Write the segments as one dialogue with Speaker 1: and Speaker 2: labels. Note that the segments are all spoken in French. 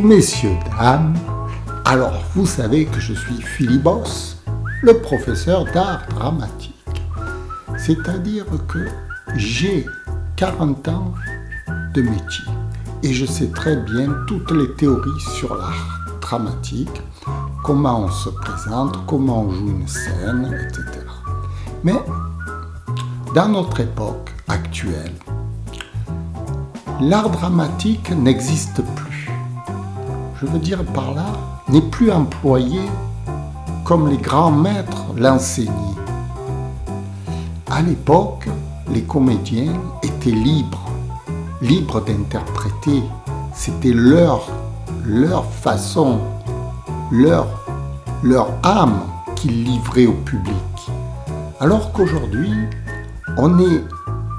Speaker 1: messieurs, dames, alors vous savez que je suis Philibos, le professeur d'art dramatique. C'est-à-dire que j'ai 40 ans de métier et je sais très bien toutes les théories sur l'art dramatique, comment on se présente, comment on joue une scène, etc. Mais dans notre époque actuelle, l'art dramatique n'existe plus. Je veux dire par là, n'est plus employé comme les grands maîtres l'enseignaient. À l'époque, les comédiens étaient libres d'interpréter. C'était leur façon, leur âme qu'ils livraient au public. Alors qu'aujourd'hui, on est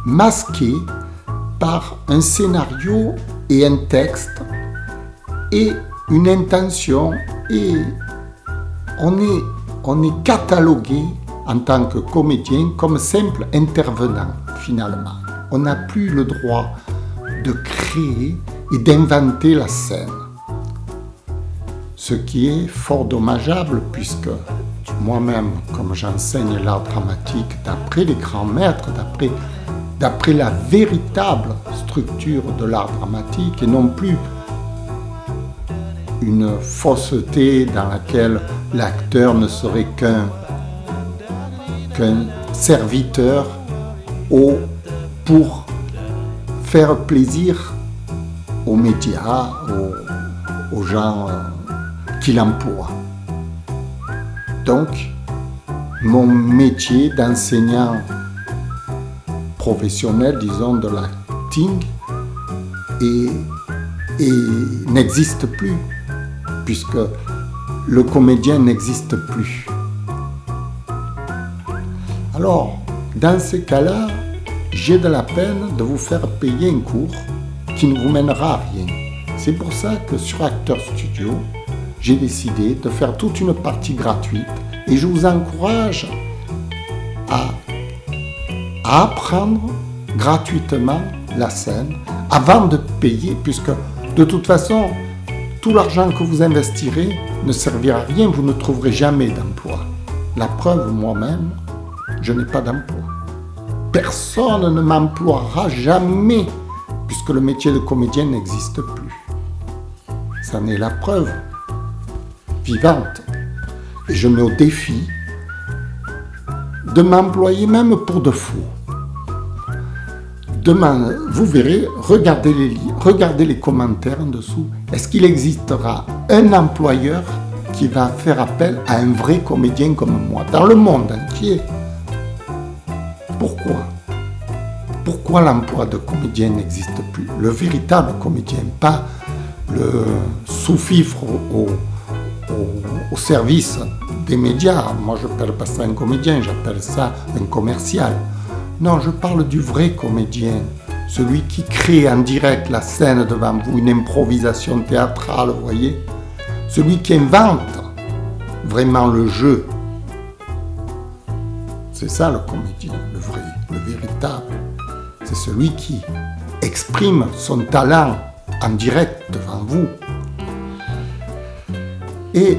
Speaker 1: masqué par un scénario et un texte et une intention, et on est catalogué en tant que comédien comme simple intervenant finalement. On n'a plus le droit de créer et d'inventer la scène. Ce qui est fort dommageable puisque moi-même, comme j'enseigne l'art dramatique d'après les grands maîtres, d'après la véritable structure de l'art dramatique et non plus une fausseté dans laquelle l'acteur ne serait qu'un serviteur pour faire plaisir aux médias, aux gens qui l'emploient. Donc, mon métier d'enseignant professionnel, disons, de l'acting, n'existe plus, puisque le comédien n'existe plus. Alors, dans ces cas-là, j'ai de la peine de vous faire payer un cours qui ne vous mènera à rien. C'est pour ça que sur Acteur Studio, j'ai décidé de faire toute une partie gratuite et je vous encourage à apprendre gratuitement la scène avant de payer, puisque de toute façon, tout l'argent que vous investirez ne servira à rien, vous ne trouverez jamais d'emploi. La preuve, moi-même, je n'ai pas d'emploi. Personne ne m'emploiera jamais, puisque le métier de comédien n'existe plus. Ça n'est la preuve vivante. Et je mets au défi de m'employer même pour de faux. Demain, vous verrez, regardez les commentaires en dessous. Est-ce qu'il existera un employeur qui va faire appel à un vrai comédien comme moi, dans le monde entier? Pourquoi l'emploi de comédien n'existe plus? Le véritable comédien, pas le sous-fifre au service des médias. Moi, je n'appelle pas ça un comédien, j'appelle ça un commercial. Non, je parle du vrai comédien, celui qui crée en direct la scène devant vous, une improvisation théâtrale, vous voyez? Celui qui invente vraiment le jeu. C'est ça le comédien, le vrai, le véritable. C'est celui qui exprime son talent en direct devant vous. Et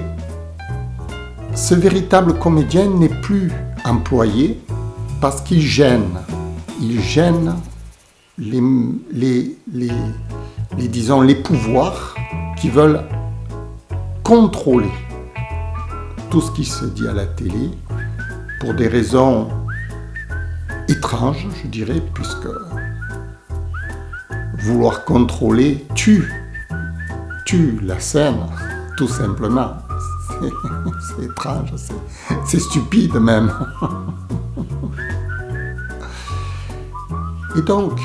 Speaker 1: ce véritable comédien n'est plus employé parce qu'il gêne. Il gêne les pouvoirs qui veulent contrôler tout ce qui se dit à la télé pour des raisons étranges, je dirais, puisque vouloir contrôler tue la scène, tout simplement. C'est étrange, c'est stupide même. Et donc,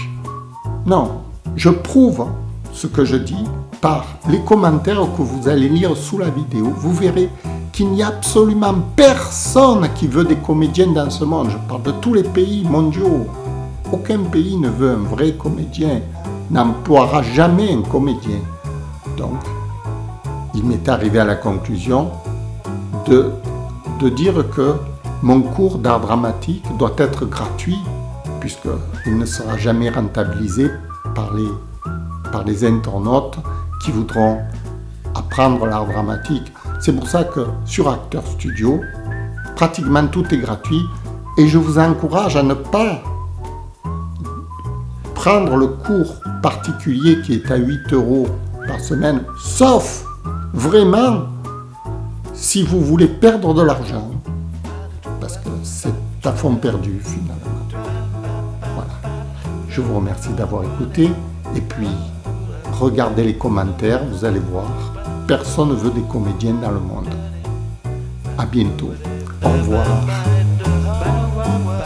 Speaker 1: non, je prouve ce que je dis par les commentaires que vous allez lire sous la vidéo. Vous verrez qu'il n'y a absolument personne qui veut des comédiens dans ce monde. Je parle de tous les pays mondiaux. Aucun pays ne veut un vrai comédien, n'emploiera jamais un comédien. Donc, il m'est arrivé à la conclusion de dire que mon cours d'art dramatique doit être gratuit, puisqu'il ne sera jamais rentabilisé par les internautes qui voudront apprendre l'art dramatique. C'est pour ça que sur Acteurs Studio, pratiquement tout est gratuit et je vous encourage à ne pas prendre le cours particulier qui est à 8 € par semaine, sauf vraiment si vous voulez perdre de l'argent, parce que c'est à fond perdu finalement. Voilà. Je vous remercie d'avoir écouté et puis regardez les commentaires, vous allez voir, personne ne veut des comédiens dans le monde. À bientôt. Au revoir.